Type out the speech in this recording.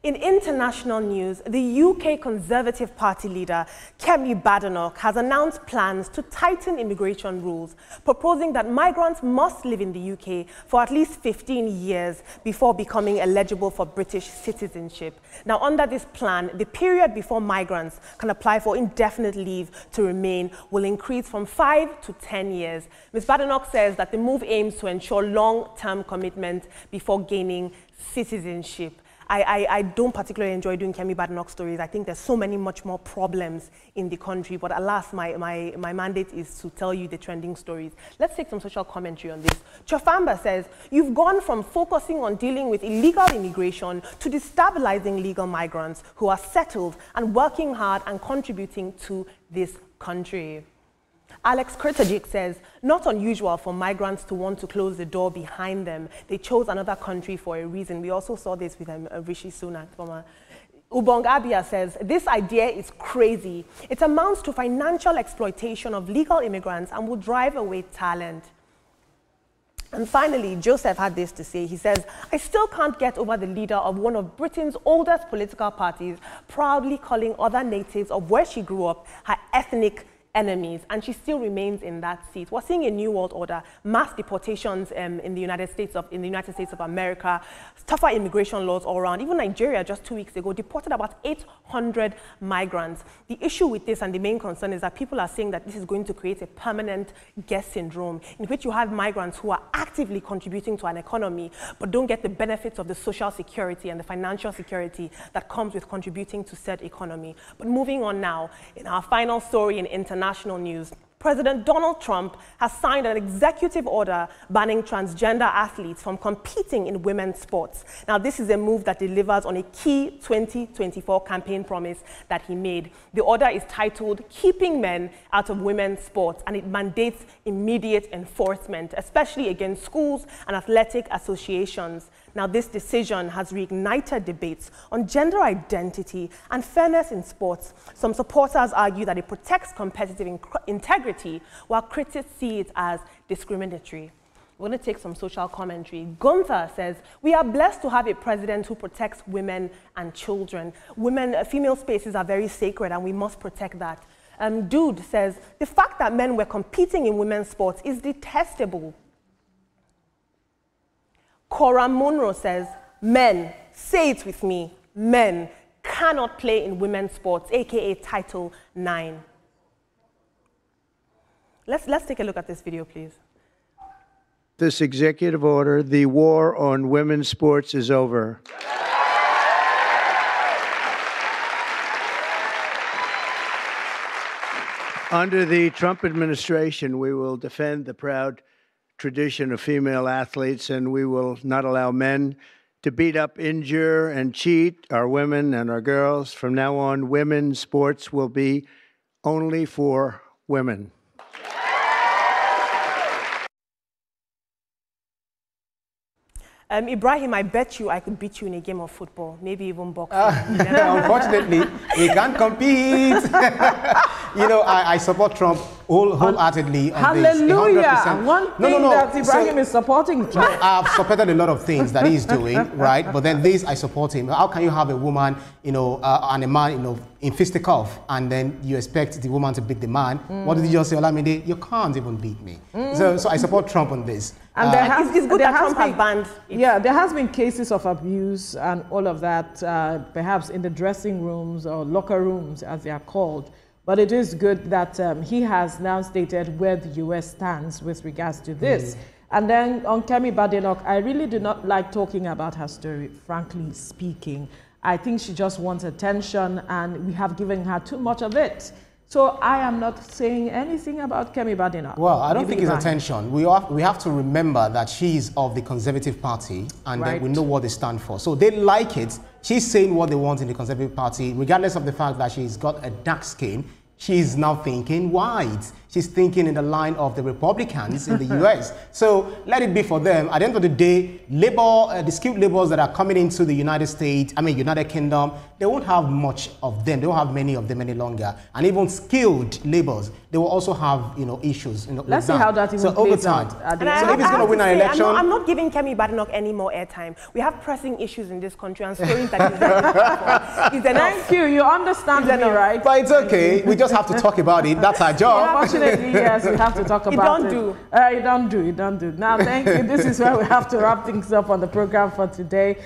In international news, the UK Conservative Party leader, Kemi Badenoch, has announced plans to tighten immigration rules, proposing that migrants must live in the UK for at least 15 years before becoming eligible for British citizenship. Now, under this plan, the period before migrants can apply for indefinite leave to remain will increase from 5 to 10 years. Ms. Badenoch says that the move aims to ensure long-term commitment before gaining citizenship. I don't particularly enjoy doing Kemi Badenoch stories. I think there's so many much more problems in the country, but alas, my mandate is to tell you the trending stories. Let's take some social commentary on this. Chofamba says, you've gone from focusing on dealing with illegal immigration to destabilizing legal migrants who are settled and working hard and contributing to this country. Alex Kurtajik says, not unusual for migrants to want to close the door behind them. They chose another country for a reason. We also saw this with Rishi Sunak. Ubong Abia says, this idea is crazy. It amounts to financial exploitation of legal immigrants and will drive away talent. And finally, Joseph had this to say. He says, I still can't get over the leader of one of Britain's oldest political parties proudly calling other natives of where she grew up her ethnic enemies, and she still remains in that seat. We're seeing a new world order, mass deportations in the United States of America, tougher immigration laws all around. Even Nigeria just 2 weeks ago deported about 800 migrants. The issue with this and the main concern is that people are saying that this is going to create a permanent guest syndrome in which you have migrants who are actively contributing to an economy but don't get the benefits of the social security and the financial security that comes with contributing to said economy. But moving on now, in our final story in international news, President Donald Trump has signed an executive order banning transgender athletes from competing in women's sports. Now, this is a move that delivers on a key 2024 campaign promise that he made. The order is titled Keeping Men Out of Women's Sports, and it mandates immediate enforcement, especially against schools and athletic associations. Now, this decision has reignited debates on gender identity and fairness in sports. Some supporters argue that it protects competitive integrity, while critics see it as discriminatory. We're going to take some social commentary. Gunther says, we are blessed to have a president who protects women and children. Female spaces are very sacred and we must protect that. Dude says, the fact that men were competing in women's sports is detestable. Cora Munro says, men, say it with me, men cannot play in women's sports, aka Title IX. Let's take a look at this video, please. This executive order, the war on women's sports is over. Under the Trump administration, we will defend the proud tradition of female athletes, and we will not allow men to beat up, injure, and cheat our women and our girls. From now on, women's sports will be only for women. Ibrahim, I bet you I could beat you in a game of football, maybe even boxing. Unfortunately, we can't compete. You know, I support Trump wholeheartedly on Hallelujah. this. 100%. One thing that Ibrahim is supporting Trump. I've supported a lot of things that he's doing, right? But then this, I support him. How can you have a woman, and a man, in fisticuff, and then you expect the woman to beat the man? What did you just say, Olamide? You can't even beat me. So I support Trump on this. And it's good that Trump has banned it. Yeah, there has been cases of abuse and all of that, perhaps in the dressing rooms or locker rooms, as they are called. But it is good that he has now stated where the U.S. stands with regards to this. And then on Kemi Badenoch, I really do not like talking about her story, frankly speaking. I think she just wants attention, and we have given her too much of it. So I am not saying anything about Kemi Badenoch. Well, I don't think it's attention. We have to remember that she's of the Conservative Party, and we know what they stand for. So they like it. She's saying what they want in the Conservative Party, regardless of the fact that she's got a dark skin. she's now thinking white. She's thinking in the line of the Republicans in the US. So let it be for them. At the end of the day, labor, the skilled laborers that are coming into the United Kingdom, they won't have much of them. They won't have many of them any longer. And even skilled laborers, they will also have, issues. Let's see how that even plays out. So if it's going to win an election, I'm not giving Kemi Badenoch any more airtime. We have pressing issues in this country, and stories that is enough. Thank you. You understand me, right? But it's okay. We just have to talk about it. That's our job. Unfortunately, yes, we have to talk about it. You don't do. Now, thank you. This is where we have to wrap things up on the program for today.